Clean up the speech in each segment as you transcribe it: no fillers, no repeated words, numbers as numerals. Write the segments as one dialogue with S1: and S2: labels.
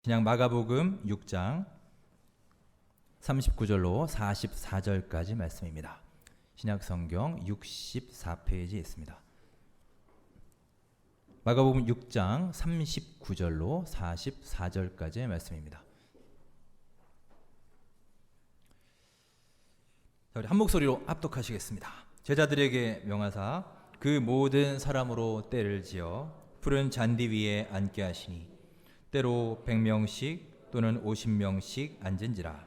S1: 그냥 마가복음 6장 39절로 44절까지 말씀입니다. 신약성경 64페이지에 있습니다. 마가복음 6장 39절로 44절까지의 말씀입니다. 자, 우리 한 목소리로 합독하시겠습니다. 제자들에게 명하사 그 모든 사람으로 때를 지어 푸른 잔디 위에 앉게 하시니 때로 100명씩 또는 50명씩 앉은지라.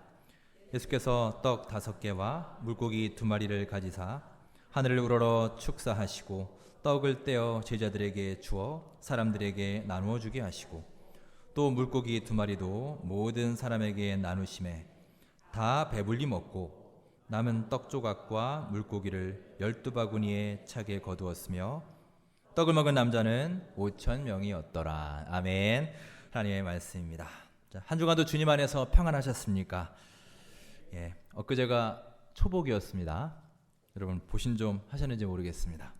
S1: 예수께서 떡 5개와 물고기 2마리를 가지사 하늘을 우러러 축사하시고 떡을 떼어 제자들에게 주어 사람들에게 나누어 주게 하시고 또 물고기 2마리도 모든 사람에게 나누심에 다 배불리 먹고 남은 떡 조각과 물고기를 12바구니에 차게 거두었으며 떡을 먹은 남자는 5,000명이었더라. 아멘. 하나님의 말씀입니다. 자, 한 주간도 주님 안에서 평안하셨습니까? 엊그제가 초복이었습니다. 여러분 보신 좀 하셨는지 모르겠습니다.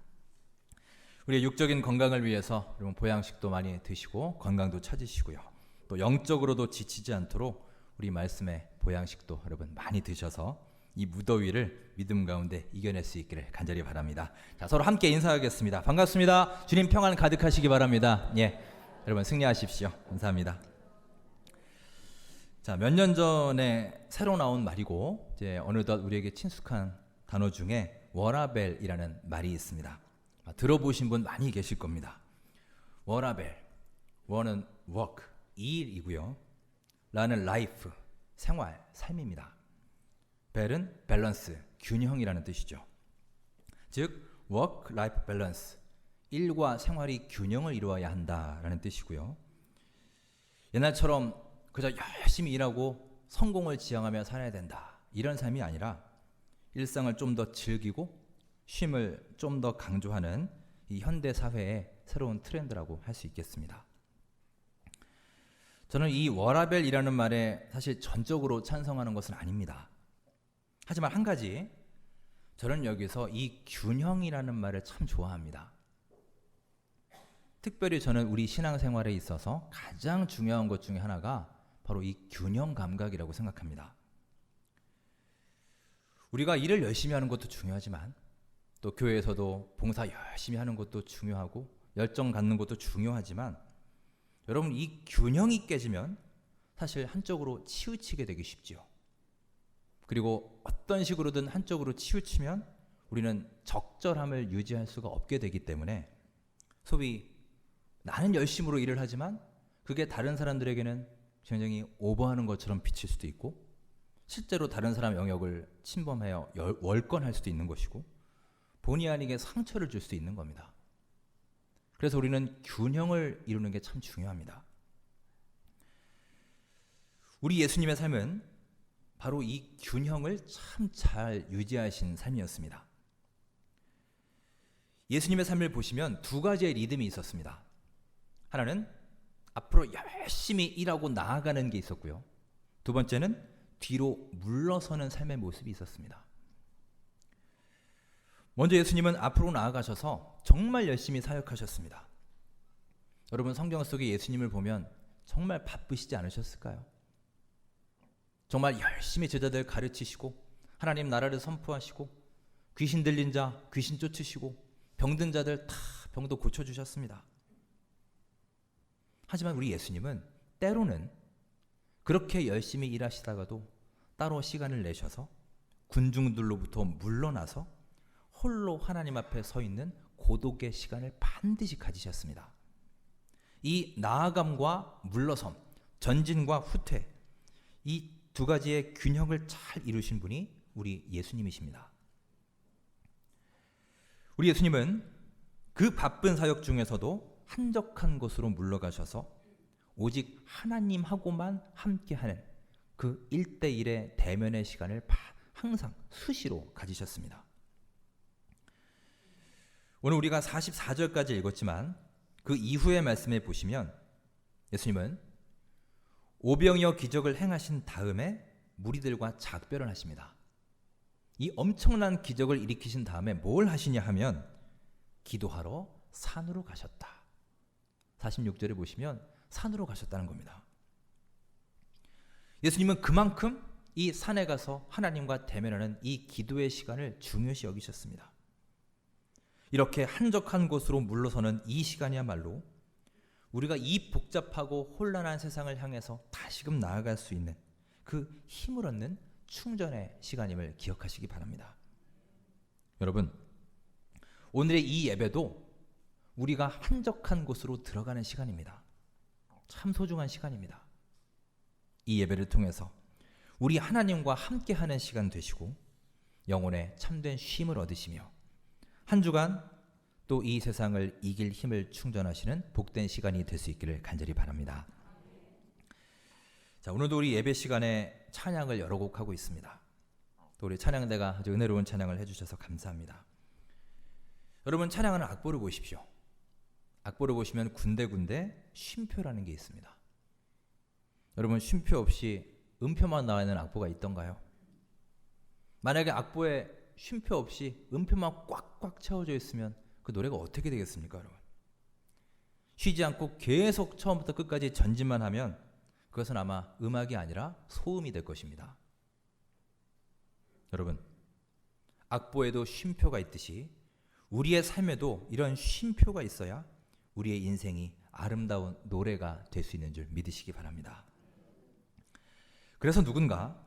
S1: 우리의 육적인 건강을 위해서 여러분 보양식도 많이 드시고 건강도 찾으시고요. 또 영적으로도 지치지 않도록 우리 말씀의 보양식도 여러분 많이 드셔서 이 무더위를 믿음 가운데 이겨낼 수 있기를 간절히 바랍니다. 자, 서로 함께 인사하겠습니다. 반갑습니다. 주님 평안 가득하시기 바랍니다. 여러분 승리하십시오. 감사합니다. 자, 몇 년 전에 새로 나온 말이고 이제 어느덧 우리에게 친숙한 단어 중에 워라벨이라는 말이 있습니다. 들어보신 분 많이 계실 겁니다. 워라벨, 워는 work, 일이고요. 라는 life, 생활, 삶입니다. 벨은 밸런스, 균형이라는 뜻이죠. 즉 work-life balance, 일과 생활이 균형을 이루어야 한다라는 뜻이고요. 옛날처럼 그저 열심히 일하고 성공을 지향하며 살아야 된다, 이런 삶이 아니라 일상을 좀 더 즐기고 쉼을 좀 더 강조하는 이 현대 사회의 새로운 트렌드라고 할 수 있겠습니다. 저는 이 워라벨이라는 말에 사실 전적으로 찬성하는 것은 아닙니다. 하지만 한 가지, 저는 여기서 이 균형이라는 말을 참 좋아합니다. 특별히 저는 우리 신앙생활에 있어서 가장 중요한 것 중에 하나가 바로 이 균형 감각이라고 생각합니다. 우리가 일을 열심히 하는 것도 중요하지만 또 교회에서도 봉사 열심히 하는 것도 중요하고 열정 갖는 것도 중요하지만 여러분, 이 균형이 깨지면 사실 한쪽으로 치우치게 되기 쉽지요. 그리고 어떤 식으로든 한쪽으로 치우치면 우리는 적절함을 유지할 수가 없게 되기 때문에 소위 나는 열심으로 일을 하지만 그게 다른 사람들에게는 굉장히 오버하는 것처럼 비칠 수도 있고 실제로 다른 사람 영역을 침범하여 월권할 수도 있는 것이고 본의 아니게 상처를 줄 수도 있는 겁니다. 그래서 우리는 균형을 이루는 게 참 중요합니다. 우리 예수님의 삶은 바로 이 균형을 참 잘 유지하신 삶이었습니다. 예수님의 삶을 보시면 두 가지의 리듬이 있었습니다. 하나는 앞으로 열심히 일하고 나아가는 게 있었고요. 두 번째는 뒤로 물러서는 삶의 모습이 있었습니다. 먼저 예수님은 앞으로 나아가셔서 정말 열심히 사역하셨습니다. 여러분, 성경 속에 예수님을 보면 정말 바쁘시지 않으셨을까요? 정말 열심히 제자들 가르치시고 하나님 나라를 선포하시고 귀신 들린 자 귀신 쫓으시고 병든 자들 다 병도 고쳐주셨습니다. 하지만 우리 예수님은 때로는 그렇게 열심히 일하시다가도 따로 시간을 내셔서 군중들로부터 물러나서 홀로 하나님 앞에 서 있는 고독의 시간을 반드시 가지셨습니다. 이 나아감과 물러섬, 전진과 후퇴, 이 두 가지의 균형을 잘 이루신 분이 우리 예수님이십니다. 우리 예수님은 그 바쁜 사역 중에서도 한적한 곳으로 물러가셔서 오직 하나님하고만 함께하는 그 1대1의 대면의 시간을 항상 수시로 가지셨습니다. 오늘 우리가 44절까지 읽었지만 그 이후의 말씀에 보시면 예수님은 오병이어 기적을 행하신 다음에 무리들과 작별을 하십니다. 이 엄청난 기적을 일으키신 다음에 뭘 하시냐 하면 기도하러 산으로 가셨다. 46절에 보시면 산으로 가셨다는 겁니다. 예수님은 그만큼 이 산에 가서 하나님과 대면하는 이 기도의 시간을 중요시 여기셨습니다. 이렇게 한적한 곳으로 물러서는 이 시간이야말로 우리가 이 복잡하고 혼란한 세상을 향해서 다시금 나아갈 수 있는 그 힘을 얻는 충전의 시간임을 기억하시기 바랍니다. 여러분, 오늘의 이 예배도 우리가 한적한 곳으로 들어가는 시간입니다. 참 소중한 시간입니다. 이 예배를 통해서 우리 하나님과 함께하는 시간 되시고 영혼의 참된 쉼을 얻으시며 한 주간 또 이 세상을 이길 힘을 충전하시는 복된 시간이 될 수 있기를 간절히 바랍니다. 자, 오늘도 우리 예배 시간에 찬양을 여러 곡 하고 있습니다. 또 우리 찬양대가 아주 은혜로운 찬양을 해주셔서 감사합니다. 여러분, 찬양하는 악보를 보십시오. 악보를 보시면 군데군데 쉼표라는 게 있습니다. 여러분, 쉼표 없이 음표만 나와 있는 악보가 있던가요? 만약에 악보에 쉼표 없이 음표만 꽉꽉 채워져 있으면 그 노래가 어떻게 되겠습니까, 여러분? 쉬지 않고 계속 처음부터 끝까지 전진만 하면 그것은 아마 음악이 아니라 소음이 될 것입니다. 여러분, 악보에도 쉼표가 있듯이 우리의 삶에도 이런 쉼표가 있어야 우리의 인생이 아름다운 노래가 될 수 있는 줄 믿으시기 바랍니다. 그래서 누군가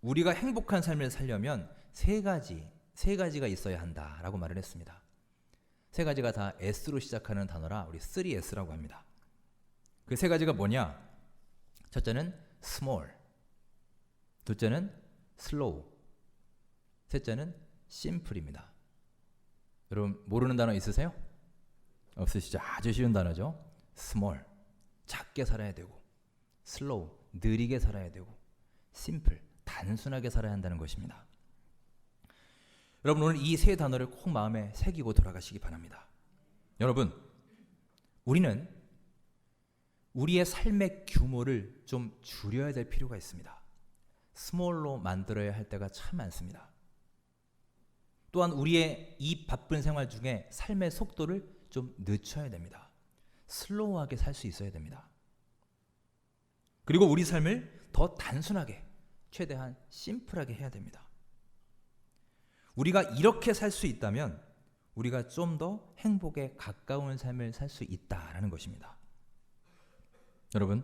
S1: 우리가 행복한 삶을 살려면 세 가지가 있어야 한다라고 말을 했습니다. 세 가지가 다 S로 시작하는 단어라 우리 3S라고 합니다. 그 세 가지가 뭐냐? 첫째는 small, 둘째는 slow, 셋째는 simple입니다. 여러분, 모르는 단어 있으세요? 없으시죠? 아주 쉬운 단어죠. small, 작게 살아야 되고, slow, 느리게 살아야 되고, simple, 단순하게 살아야 한다는 것입니다. 여러분, 오늘 이 세 단어를 꼭 마음에 새기고 돌아가시기 바랍니다. 여러분, 우리는 우리의 삶의 규모를 좀 줄여야 될 필요가 있습니다. 스몰로 만들어야 할 때가 참 많습니다. 또한 우리의 이 바쁜 생활 중에 삶의 속도를 좀 늦춰야 됩니다. 슬로우하게 살 수 있어야 됩니다. 그리고 우리 삶을 더 단순하게, 최대한 심플하게 해야 됩니다. 우리가 이렇게 살 수 있다면 우리가 좀 더 행복에 가까운 삶을 살 수 있다라는 것입니다. 여러분,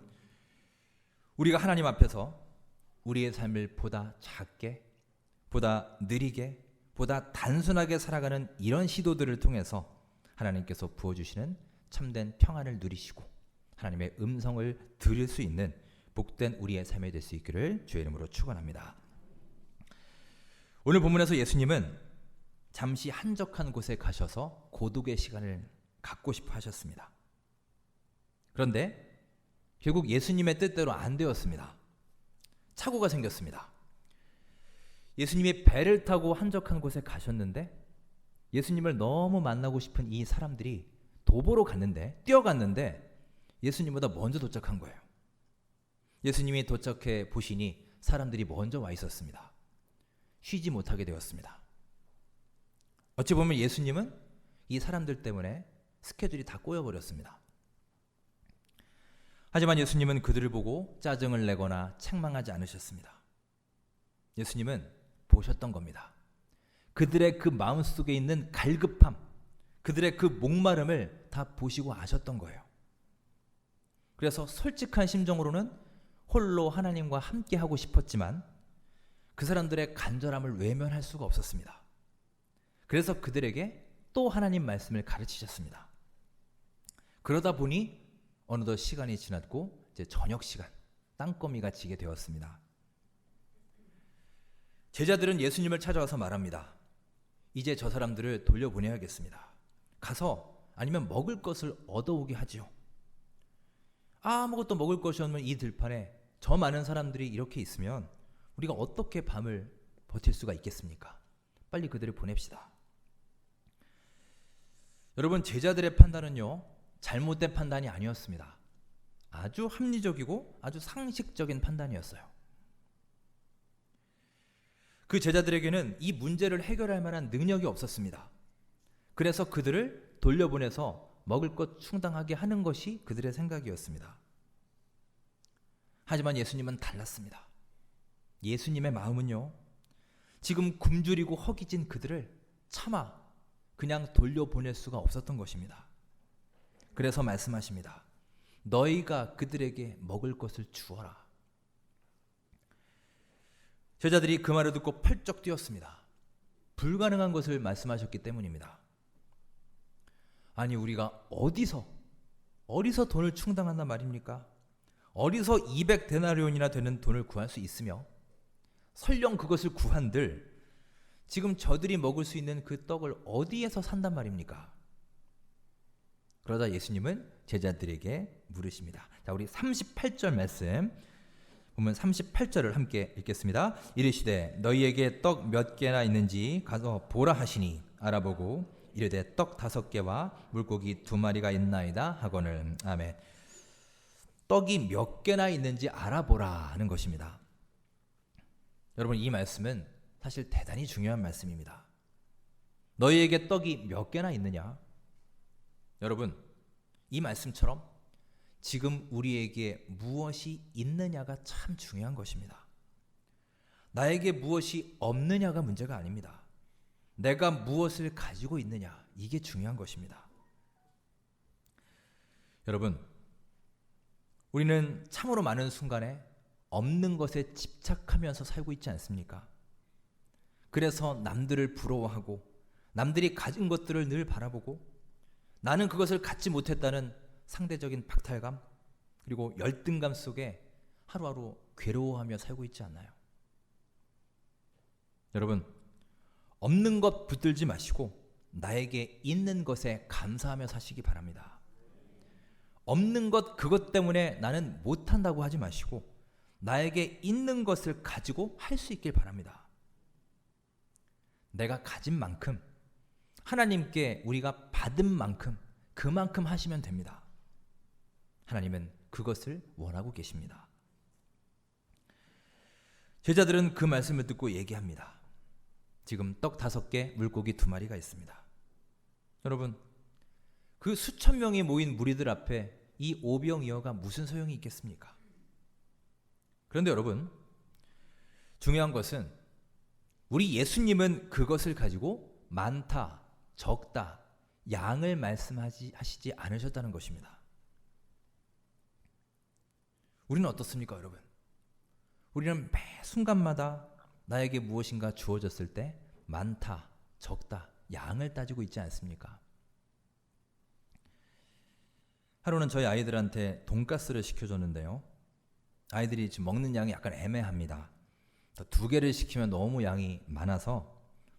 S1: 우리가 하나님 앞에서 우리의 삶을 보다 작게, 보다 느리게, 보다 단순하게 살아가는 이런 시도들을 통해서 하나님께서 부어주시는 참된 평안을 누리시고 하나님의 음성을 들을 수 있는 복된 우리의 삶이 될 수 있기를 주의 이름으로 축원합니다. 오늘 본문에서 예수님은 잠시 한적한 곳에 가셔서 고독의 시간을 갖고 싶어 하셨습니다. 그런데 결국 예수님의 뜻대로 안 되었습니다. 착오가 생겼습니다. 예수님이 배를 타고 한적한 곳에 가셨는데 예수님을 너무 만나고 싶은 이 사람들이 도보로 갔는데, 뛰어갔는데 예수님보다 먼저 도착한 거예요. 예수님이 도착해 보시니 사람들이 먼저 와 있었습니다. 쉬지 못하게 되었습니다. 어찌 보면 예수님은 이 사람들 때문에 스케줄이 다 꼬여버렸습니다. 하지만 예수님은 그들을 보고 짜증을 내거나 책망하지 않으셨습니다. 예수님은 보셨던 겁니다. 그들의 그 마음속에 있는 갈급함, 그들의 그 목마름을 다 보시고 아셨던 거예요. 그래서 솔직한 심정으로는 홀로 하나님과 함께 하고 싶었지만 그 사람들의 간절함을 외면할 수가 없었습니다. 그래서 그들에게 또 하나님 말씀을 가르치셨습니다. 그러다 보니 어느덧 시간이 지났고 이제 저녁 시간, 땅거미가 지게 되었습니다. 제자들은 예수님을 찾아와서 말합니다. 이제 저 사람들을 돌려보내야겠습니다. 가서 아니면 먹을 것을 얻어오게 하지요. 아무것도 먹을 것이 없는 이 들판에 저 많은 사람들이 이렇게 있으면 우리가 어떻게 밤을 버틸 수가 있겠습니까? 빨리 그들을 보냅시다. 여러분, 제자들의 판단은요, 잘못된 판단이 아니었습니다. 아주 합리적이고 아주 상식적인 판단이었어요. 그 제자들에게는 이 문제를 해결할 만한 능력이 없었습니다. 그래서 그들을 돌려보내서 먹을 것 충당하게 하는 것이 그들의 생각이었습니다. 하지만 예수님은 달랐습니다. 예수님의 마음은요, 지금 굶주리고 허기진 그들을 차마 그냥 돌려보낼 수가 없었던 것입니다. 그래서 말씀하십니다. 너희가 그들에게 먹을 것을 주어라. 제자들이 그 말을 듣고 펄쩍 뛰었습니다. 불가능한 것을 말씀하셨기 때문입니다. 아니, 우리가 어디서 돈을 충당한단 말입니까? 어디서 200데나리온이나 되는 돈을 구할 수 있으며 설령 그것을 구한들 지금 저들이 먹을 수 있는 그 떡을 어디에서 산단 말입니까? 그러다 예수님은 제자들에게 물으십니다. 자, 우리 38절 말씀 보면 38절을 함께 읽겠습니다. 이르시되 너희에게 떡 몇 개나 있는지 가서 보라 하시니 알아보고 이르되 떡 5개와 물고기 2마리가 있나이다 하거늘. 아멘. 떡이 몇 개나 있는지 알아보라 하는 것입니다. 여러분, 이 말씀은 사실 대단히 중요한 말씀입니다. 너희에게 떡이 몇 개나 있느냐? 여러분, 이 말씀처럼 지금 우리에게 무엇이 있느냐가 참 중요한 것입니다. 나에게 무엇이 없느냐가 문제가 아닙니다. 내가 무엇을 가지고 있느냐, 이게 중요한 것입니다. 여러분, 우리는 참으로 많은 순간에 없는 것에 집착하면서 살고 있지 않습니까? 그래서 남들을 부러워하고 남들이 가진 것들을 늘 바라보고 나는 그것을 갖지 못했다는 상대적인 박탈감 그리고 열등감 속에 하루하루 괴로워하며 살고 있지 않나요? 여러분, 없는 것 붙들지 마시고 나에게 있는 것에 감사하며 사시기 바랍니다. 없는 것 그것 때문에 나는 못한다고 하지 마시고 나에게 있는 것을 가지고 할 수 있길 바랍니다. 내가 가진 만큼 하나님께 우리가 받은 만큼 그만큼 하시면 됩니다. 하나님은 그것을 원하고 계십니다. 제자들은 그 말씀을 듣고 얘기합니다. 지금 떡 5개, 물고기 2마리가 있습니다. 여러분, 그 수천 명이 모인 무리들 앞에 이 오병이어가 무슨 소용이 있겠습니까? 그런데 여러분, 중요한 것은 우리 예수님은 그것을 가지고 많다, 적다, 양을 말씀하시지 않으셨다는 것입니다. 우리는 어떻습니까, 여러분? 우리는 매 순간마다 나에게 무엇인가 주어졌을 때 많다, 적다, 양을 따지고 있지 않습니까? 하루는 저희 아이들한테 돈가스를 시켜줬는데요. 아이들이 지금 먹는 양이 약간 애매합니다. 2개를 시키면 너무 양이 많아서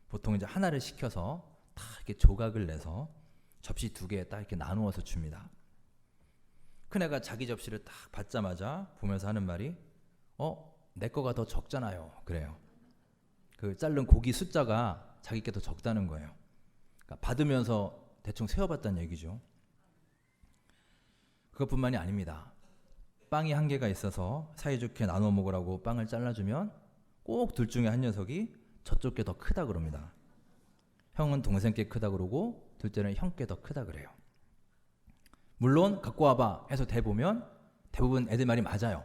S1: 보통 이제 하나를 시켜서 다 이렇게 조각을 내서 접시 2개에 딱 이렇게 나누어서 줍니다. 큰애가 자기 접시를 딱 받자마자 보면서 하는 말이 내 거가 더 적잖아요. 그래요. 그 자른 고기 숫자가 자기 게 더 적다는 거예요. 그러니까 받으면서 대충 세어봤다는 얘기죠. 그것뿐만이 아닙니다. 빵이 1개가 있어서 사이좋게 나눠 먹으라고 빵을 잘라주면 꼭 둘 중에 한 녀석이 저쪽 게 더 크다 그럽니다. 형은 동생 게 크다 그러고 둘째는 형 게 더 크다 그래요. 물론 갖고 와봐 해서 대보면 대부분 애들 말이 맞아요.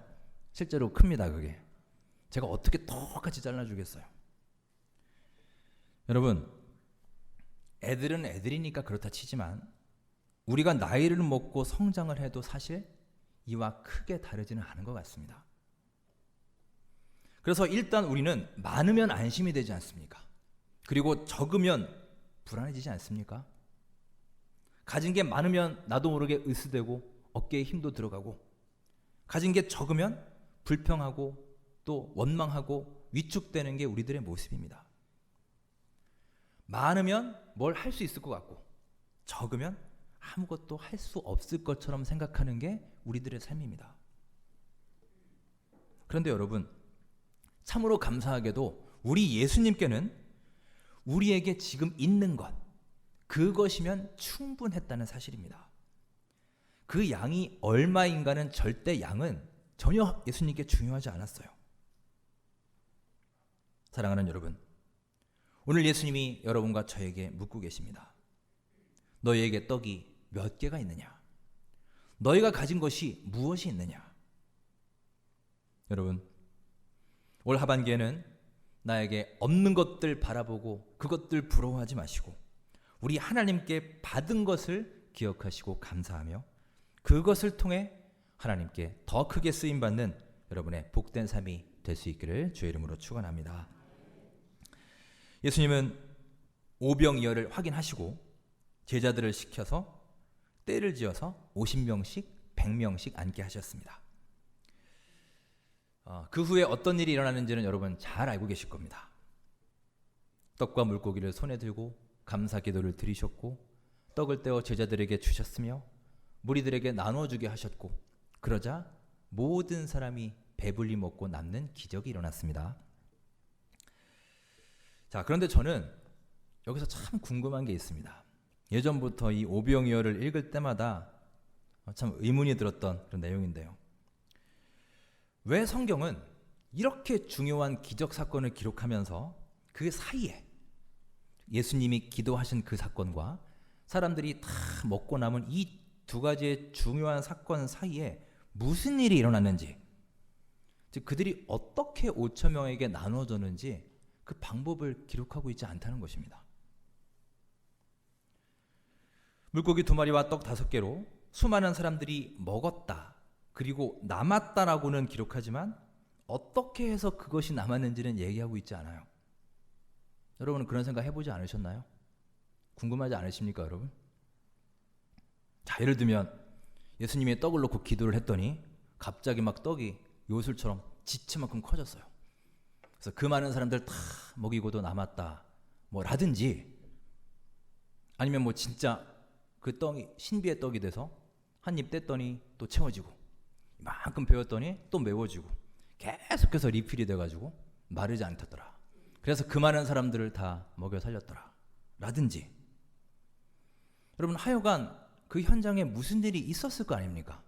S1: 실제로 큽니다. 그게. 제가 어떻게 똑같이 잘라주겠어요. 여러분, 애들은 애들이니까 그렇다 치지만 우리가 나이를 먹고 성장을 해도 사실 이와 크게 다르지는 않은 것 같습니다. 그래서 일단 우리는 많으면 안심이 되지 않습니까? 그리고 적으면 불안해지지 않습니까? 가진 게 많으면 나도 모르게 으스대고 어깨에 힘도 들어가고 가진 게 적으면 불평하고 또 원망하고 위축되는 게 우리들의 모습입니다. 많으면 뭘 할 수 있을 것 같고 적으면 아무것도 할 수 없을 것처럼 생각하는 게 우리들의 삶입니다. 그런데 여러분, 참으로 감사하게도 우리 예수님께는 우리에게 지금 있는 것, 그것이면 충분했다는 사실입니다. 그 양이 얼마인가는 절대 양은 전혀 예수님께 중요하지 않았어요. 사랑하는 여러분, 오늘 예수님이 여러분과 저에게 묻고 계십니다. 너희에게 떡이 몇 개가 있느냐? 너희가 가진 것이 무엇이 있느냐? 여러분, 올 하반기에는 나에게 없는 것들 바라보고 그것들 부러워하지 마시고 우리 하나님께 받은 것을 기억하시고 감사하며 그것을 통해 하나님께 더 크게 쓰임받는 여러분의 복된 삶이 될 수 있기를 주의 이름으로 축원합니다. 예수님은 오병이어를 확인하시고 제자들을 시켜서 때를 지어서 50명씩 100명씩 앉게 하셨습니다. 그 후에 어떤 일이 일어나는지는 여러분 잘 알고 계실 겁니다. 떡과 물고기를 손에 들고 감사 기도를 드리셨고 떡을 떼어 제자들에게 주셨으며 무리들에게 나눠주게 하셨고 그러자 모든 사람이 배불리 먹고 남는 기적이 일어났습니다. 자, 그런데 저는 여기서 참 궁금한 게 있습니다. 예전부터 이 오병이어를 읽을 때마다 참 의문이 들었던 그런 내용인데요. 왜 성경은 이렇게 중요한 기적 사건을 기록하면서 그 사이에 예수님이 기도하신 그 사건과 사람들이 다 먹고 남은 이 두 가지의 중요한 사건 사이에 무슨 일이 일어났는지, 즉 그들이 어떻게 5천 명에게 나눠줬는지 그 방법을 기록하고 있지 않다는 것입니다. 물고기 2마리와 떡 5개로 수많은 사람들이 먹었다, 그리고 남았다라고는 기록하지만 어떻게 해서 그것이 남았는지는 얘기하고 있지 않아요. 여러분은 그런 생각 해보지 않으셨나요? 궁금하지 않으십니까, 여러분? 자, 예를 들면 예수님이 떡을 놓고 기도를 했더니 갑자기 막 떡이 요술처럼 지체만큼 커졌어요. 그래서 그 많은 사람들 다 먹이고도 남았다 뭐 라든지, 아니면 뭐 진짜 그 떡이 신비의 떡이 돼서 한 입 뗐더니 또 채워지고 이만큼 배웠더니 또 메워지고 계속해서 리필이 돼가지고 마르지 않더라. 그래서 그 많은 사람들을 다 먹여 살렸더라 라든지, 여러분 하여간 그 현장에 무슨 일이 있었을 거 아닙니까?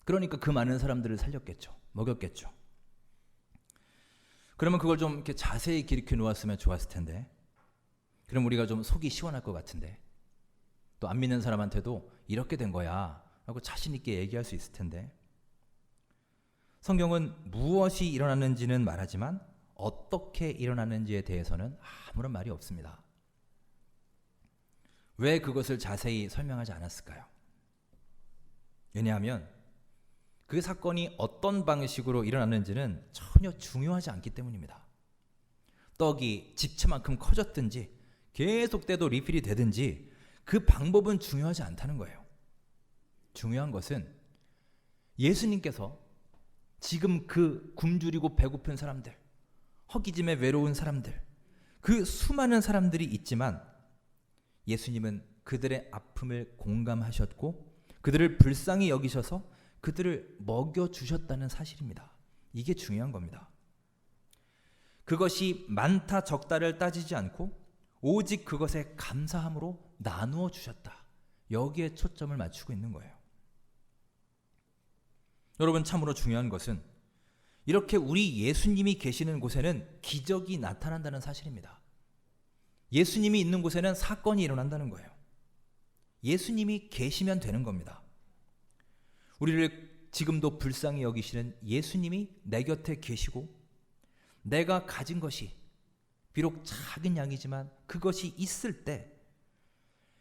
S1: 그러니까 그 많은 사람들을 살렸겠죠. 먹였겠죠. 그러면 그걸 좀 이렇게 자세히 기록해 놓았으면 좋았을 텐데, 그럼 우리가 좀 속이 시원할 것 같은데, 또 안 믿는 사람한테도 이렇게 된 거야 라고 자신 있게 얘기할 수 있을 텐데, 성경은 무엇이 일어났는지는 말하지만 어떻게 일어났는지에 대해서는 아무런 말이 없습니다. 왜 그것을 자세히 설명하지 않았을까요? 왜냐하면 그 사건이 어떤 방식으로 일어났는지는 전혀 중요하지 않기 때문입니다. 떡이 집채만큼 커졌든지 계속 떼도 리필이 되든지 그 방법은 중요하지 않다는 거예요. 중요한 것은 예수님께서 지금 그 굶주리고 배고픈 사람들, 허기짐에 외로운 사람들, 그 수많은 사람들이 있지만 예수님은 그들의 아픔을 공감하셨고 그들을 불쌍히 여기셔서 그들을 먹여주셨다는 사실입니다. 이게 중요한 겁니다. 그것이 많다 적다를 따지지 않고 오직 그것에 감사함으로 나누어 주셨다. 여기에 초점을 맞추고 있는 거예요. 여러분, 참으로 중요한 것은 이렇게 우리 예수님이 계시는 곳에는 기적이 나타난다는 사실입니다. 예수님이 있는 곳에는 사건이 일어난다는 거예요. 예수님이 계시면 되는 겁니다. 우리를 지금도 불쌍히 여기시는 예수님이 내 곁에 계시고 내가 가진 것이 비록 작은 양이지만 그것이 있을 때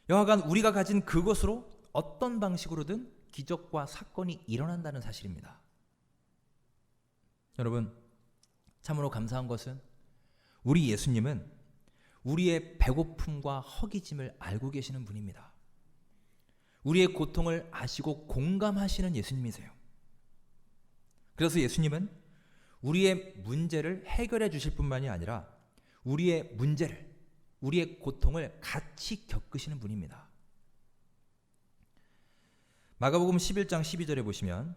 S1: 여하간 우리가 가진 그것으로 어떤 방식으로든 기적과 사건이 일어난다는 사실입니다. 여러분, 참으로 감사한 것은 우리 예수님은 우리의 배고픔과 허기짐을 알고 계시는 분입니다. 우리의 고통을 아시고 공감하시는 예수님이세요. 그래서 예수님은 우리의 문제를 해결해 주실 뿐만이 아니라 우리의 문제를, 우리의 고통을 같이 겪으시는 분입니다. 마가복음 11장 12절에 보시면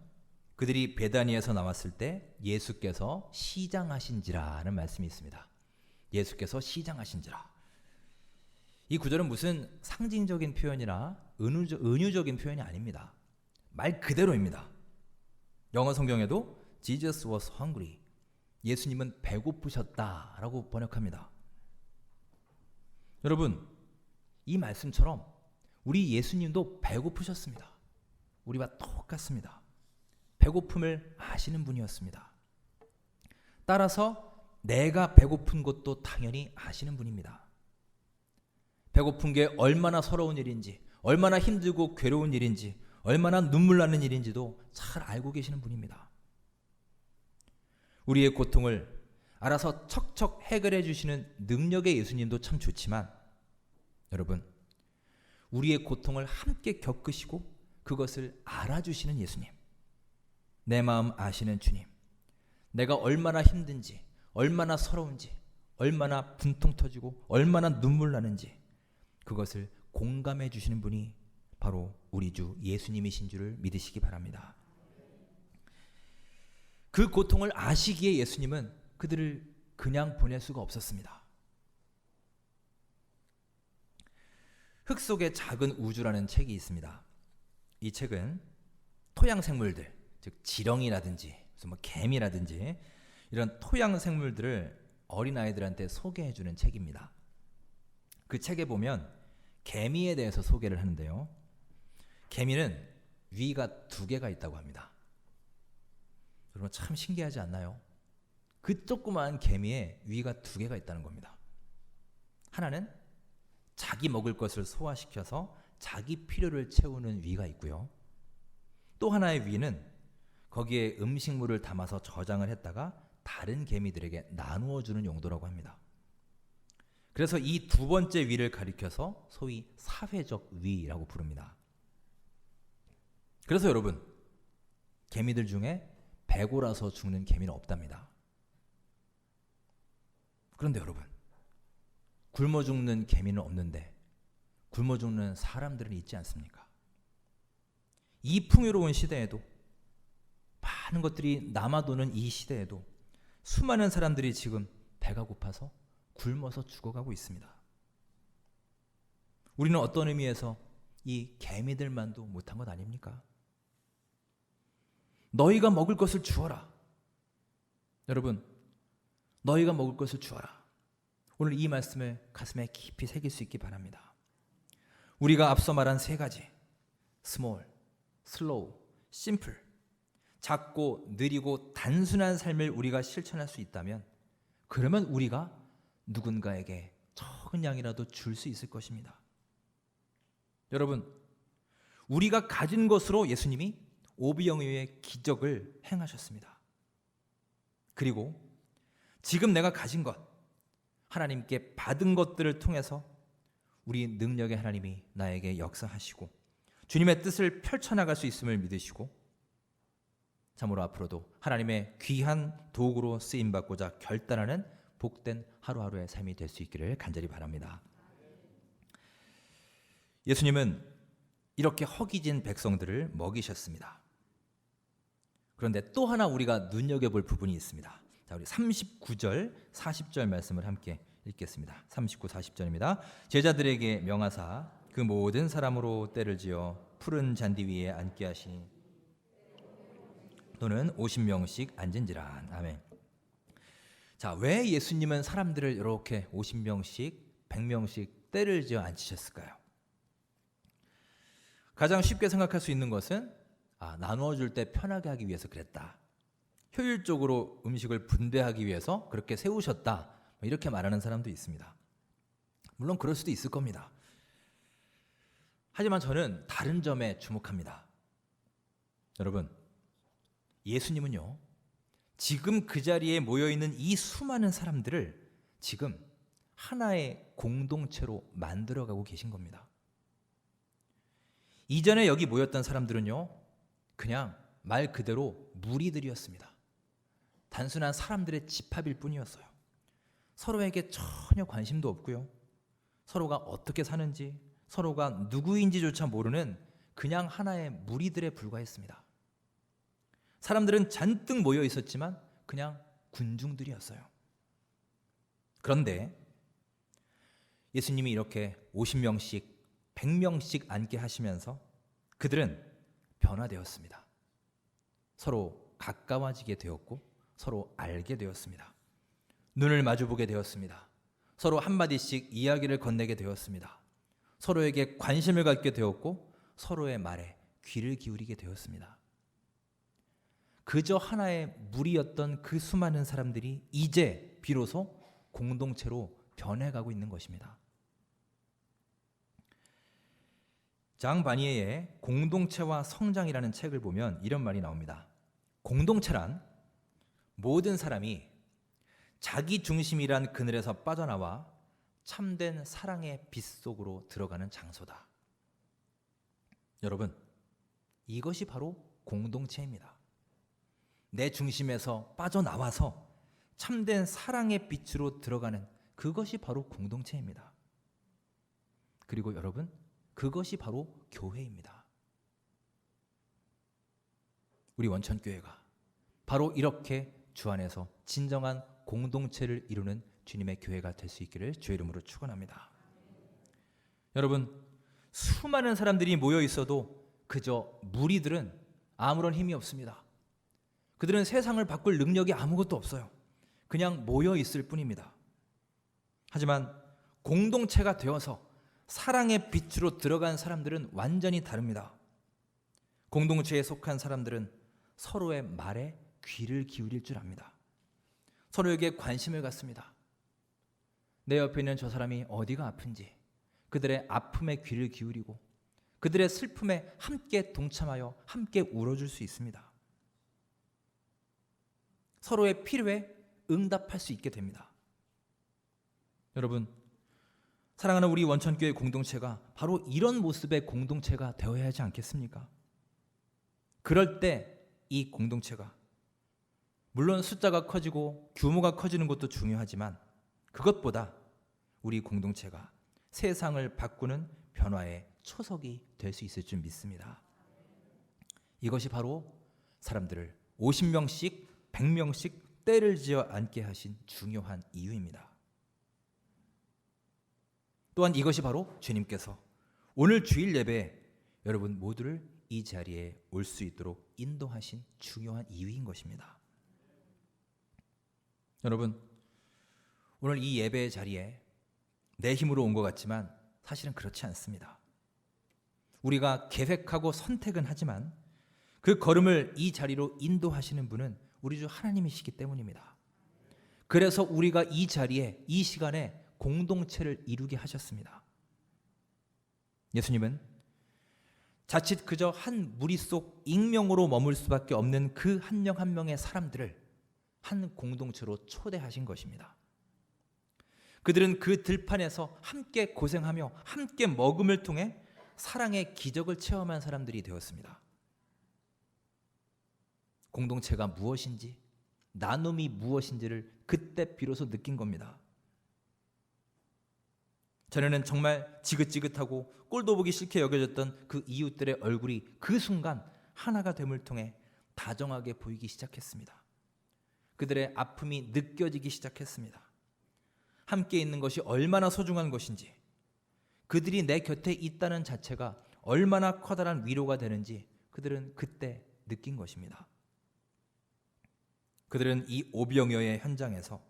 S1: 그들이 베다니에서 나왔을 때 예수께서 시장하신지라는 말씀이 있습니다. 예수께서 시장하신지라. 이 구절은 무슨 상징적인 표현이나 은유적인 표현이 아닙니다. 말 그대로입니다. 영어 성경에도 Jesus was hungry. 예수님은 배고프셨다라고 번역합니다. 여러분, 이 말씀처럼 우리 예수님도 배고프셨습니다. 우리와 똑같습니다. 배고픔을 아시는 분이었습니다. 따라서 내가 배고픈 것도 당연히 아시는 분입니다. 배고픈 게 얼마나 서러운 일인지, 얼마나 힘들고 괴로운 일인지, 얼마나 눈물 나는 일인지도 잘 알고 계시는 분입니다. 우리의 고통을 알아서 척척 해결해 주시는 능력의 예수님도 참 좋지만, 여러분, 우리의 고통을 함께 겪으시고 그것을 알아주시는 예수님, 내 마음 아시는 주님, 내가 얼마나 힘든지, 얼마나 서러운지, 얼마나 분통 터지고 얼마나 눈물 나는지 그것을 공감해 주시는 분이 바로 우리 주 예수님이신 줄을 믿으시기 바랍니다. 그 고통을 아시기에 예수님은 그들을 그냥 보낼 수가 없었습니다. 흙 속의 작은 우주라는 책이 있습니다. 이 책은 토양 생물들, 즉 지렁이라든지 뭐 개미라든지 이런 토양 생물들을 어린아이들한테 소개해 주는 책입니다. 그 책에 보면 개미에 대해서 소개를 하는데요. 개미는 위가 2개가 있다고 합니다. 여러분 참 신기하지 않나요? 그 조그마한 개미에 위가 2개가 있다는 겁니다. 하나는 자기 먹을 것을 소화시켜서 자기 필요를 채우는 위가 있고요. 또 하나의 위는 거기에 음식물을 담아서 저장을 했다가 다른 개미들에게 나누어 주는 용도라고 합니다. 그래서 이 2번째 위를 가리켜서 소위 사회적 위라고 부릅니다. 그래서 여러분, 개미들 중에 배고라서 죽는 개미는 없답니다. 그런데 여러분, 굶어 죽는 개미는 없는데 굶어 죽는 사람들은 있지 않습니까? 이 풍요로운 시대에도, 많은 것들이 남아도는 이 시대에도 수많은 사람들이 지금 배가 고파서 굶어서 죽어가고 있습니다. 우리는 어떤 의미에서 이 개미들만도 못한 것 아닙니까? 너희가 먹을 것을 주어라. 여러분, 너희가 먹을 것을 주어라. 오늘 이 말씀을 가슴에 깊이 새길 수 있기 바랍니다. 우리가 앞서 말한 3가지, 스몰, 슬로우, 심플, 작고 느리고 단순한 삶을 우리가 실천할 수 있다면, 그러면 우리가 누군가에게 적은 양이라도 줄 수 있을 것입니다. 여러분, 우리가 가진 것으로 예수님이 오병이어의 기적을 행하셨습니다. 그리고 지금 내가 가진 것, 하나님께 받은 것들을 통해서 우리 능력의 하나님이 나에게 역사하시고 주님의 뜻을 펼쳐나갈 수 있음을 믿으시고, 참으로 앞으로도 하나님의 귀한 도구로 쓰임받고자 결단하는 복된 하루하루의 삶이 될 수 있기를 간절히 바랍니다. 예수님은 이렇게 허기진 백성들을 먹이셨습니다. 그런데 또 하나 우리가 눈여겨볼 부분이 있습니다. 자, 우리 39절, 40절 말씀을 함께 읽겠습니다. 39, 40절입니다. 제자들에게 명하사 그 모든 사람으로 때를 지어 푸른 잔디 위에 앉게 하시니 또는 50명씩 앉은지라. 아멘. 자, 왜 예수님은 사람들을 이렇게 50명씩, 100명씩 때를 지어 앉히셨을까요? 가장 쉽게 생각할 수 있는 것은 나누어 줄 때 편하게 하기 위해서 그랬다. 효율적으로 음식을 분배하기 위해서 그렇게 세우셨다. 이렇게 말하는 사람도 있습니다. 물론 그럴 수도 있을 겁니다. 하지만 저는 다른 점에 주목합니다. 여러분, 예수님은요, 지금 그 자리에 모여있는 이 수많은 사람들을 지금 하나의 공동체로 만들어가고 계신 겁니다. 이전에 여기 모였던 사람들은요, 그냥 말 그대로 무리들이었습니다. 단순한 사람들의 집합일 뿐이었어요. 서로에게 전혀 관심도 없고요, 서로가 어떻게 사는지, 서로가 누구인지조차 모르는 그냥 하나의 무리들에 불과했습니다. 사람들은 잔뜩 모여 있었지만 그냥 군중들이었어요. 그런데 예수님이 이렇게 50명씩, 100명씩 앉게 하시면서 그들은 변화되었습니다. 서로 가까워지게 되었고 서로 알게 되었습니다. 눈을 마주보게 되었습니다. 서로 한마디씩 이야기를 건네게 되었습니다. 서로에게 관심을 갖게 되었고 서로의 말에 귀를 기울이게 되었습니다. 그저 하나의 무리였던 그 수많은 사람들이 이제 비로소 공동체로 변해가고 있는 것입니다. 장 바니에의 공동체와 성장이라는 책을 보면 이런 말이 나옵니다. 공동체란 모든 사람이 자기 중심이란 그늘에서 빠져나와 참된 사랑의 빛 속으로 들어가는 장소다. 여러분, 이것이 바로 공동체입니다. 내 중심에서 빠져나와서 참된 사랑의 빛으로 들어가는 그것이 바로 공동체입니다. 그리고 여러분, 그것이 바로 교회입니다. 우리 원천교회가 바로 이렇게 주 안에서 진정한 공동체를 이루는 주님의 교회가 될 수 있기를 주의 이름으로 축원합니다. 여러분, 수많은 사람들이 모여 있어도 그저 무리들은 아무런 힘이 없습니다. 그들은 세상을 바꿀 능력이 아무것도 없어요. 그냥 모여 있을 뿐입니다. 하지만 공동체가 되어서 사랑의 빛으로 들어간 사람들은 완전히 다릅니다. 공동체에 속한 사람들은 서로의 말에 귀를 기울일 줄 압니다. 서로에게 관심을 갖습니다. 내 옆에 있는 저 사람이 어디가 아픈지 그들의 아픔에 귀를 기울이고 그들의 슬픔에 함께 동참하여 함께 울어줄 수 있습니다. 서로의 필요에 응답할 수 있게 됩니다. 여러분, 사랑하는 우리 원천교회 공동체가 바로 이런 모습의 공동체가 되어야 하지 않겠습니까? 그럴 때 이 공동체가 물론 숫자가 커지고 규모가 커지는 것도 중요하지만 그것보다 우리 공동체가 세상을 바꾸는 변화의 초석이 될 수 있을 줄 믿습니다. 이것이 바로 사람들을 50명씩 100명씩 때를 지어 앉게 하신 중요한 이유입니다. 또한 이것이 바로 주님께서 오늘 주일 예배에 여러분 모두를 이 자리에 올 수 있도록 인도하신 중요한 이유인 것입니다. 여러분, 오늘 이 예배의 자리에 내 힘으로 온 것 같지만 사실은 그렇지 않습니다. 우리가 계획하고 선택은 하지만 그 걸음을 이 자리로 인도하시는 분은 우리 주 하나님이시기 때문입니다. 그래서 우리가 이 자리에 이 시간에 공동체를 이루게 하셨습니다. 예수님은 자칫 그저 한 무리 속 익명으로 머물 수밖에 없는 그 한 명 한 명의 사람들을 한 공동체로 초대하신 것입니다. 그들은 그 들판에서 함께 고생하며 함께 먹음을 통해 사랑의 기적을 체험한 사람들이 되었습니다. 공동체가 무엇인지, 나눔이 무엇인지를 그때 비로소 느낀 겁니다. 전에는 정말 지긋지긋하고 꼴도 보기 싫게 여겨졌던 그 이웃들의 얼굴이 그 순간 하나가 됨을 통해 다정하게 보이기 시작했습니다. 그들의 아픔이 느껴지기 시작했습니다. 함께 있는 것이 얼마나 소중한 것인지, 그들이 내 곁에 있다는 자체가 얼마나 커다란 위로가 되는지 그들은 그때 느낀 것입니다. 그들은 이 오병이어의 현장에서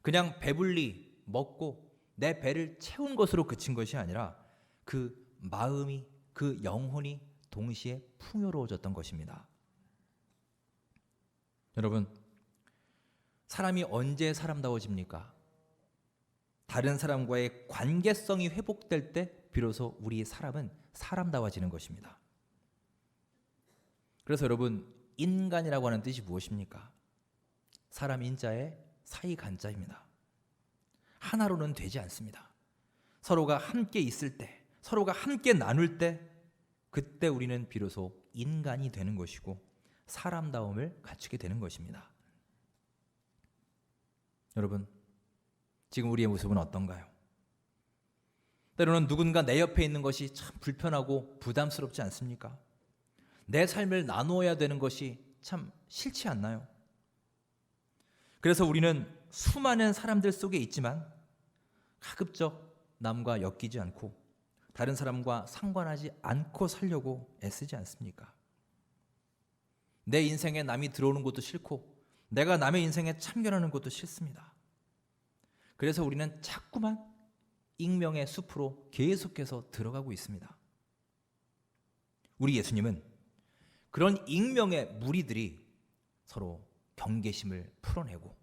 S1: 그냥 배불리 먹고 내 배를 채운 것으로 그친 것이 아니라 그 마음이, 그 영혼이 동시에 풍요로워졌던 것입니다. 여러분, 사람이 언제 사람다워집니까? 다른 사람과의 관계성이 회복될 때 비로소 우리 사람은 사람다워지는 것입니다. 그래서 여러분, 인간이라고 하는 뜻이 무엇입니까? 사람 인자에 사이 간자입니다. 하나로는 되지 않습니다. 서로가 함께 있을 때, 서로가 함께 나눌 때, 그때 우리는 비로소 인간이 되는 것이고 사람다움을 갖추게 되는 것입니다. 여러분, 지금 우리의 모습은 어떤가요? 때로는 누군가 내 옆에 있는 것이 참 불편하고 부담스럽지 않습니까? 내 삶을 나누어야 되는 것이 참 싫지 않나요? 그래서 우리는 수많은 사람들 속에 있지만 가급적 남과 엮이지 않고 다른 사람과 상관하지 않고 살려고 애쓰지 않습니까? 내 인생에 남이 들어오는 것도 싫고 내가 남의 인생에 참견하는 것도 싫습니다. 그래서 우리는 자꾸만 익명의 숲으로 계속해서 들어가고 있습니다. 우리 예수님은 그런 익명의 무리들이 서로 경계심을 풀어내고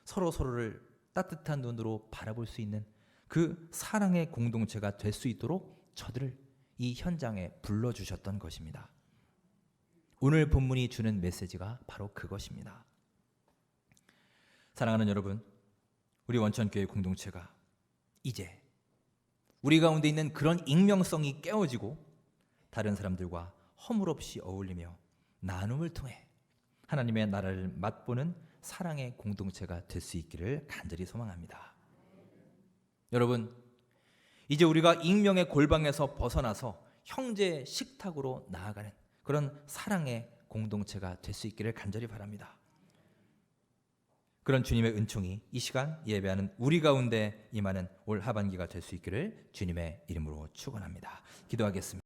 S1: 서로 서로를 따뜻한 눈으로 바라볼 수 있는 그 사랑의 공동체가 될 수 있도록 저들을 이 현장에 불러주셨던 것입니다. 오늘 본문이 주는 메시지가 바로 그것입니다. 사랑하는 여러분, 우리 원천교회 공동체가 이제 우리 가운데 있는 그런 익명성이 깨어지고 다른 사람들과 허물없이 어울리며 나눔을 통해 하나님의 나라를 맛보는 사랑의 공동체가 될 수 있기를 간절히 소망합니다. 여러분, 이제 우리가 익명의 골방에서 벗어나서 형제 식탁으로 나아가는 그런 사랑의 공동체가 될 수 있기를 간절히 바랍니다. 그런 주님의 은총이 이 시간 예배하는 우리 가운데 임하는 올 하반기가 될 수 있기를 주님의 이름으로 축원합니다. 기도하겠습니다.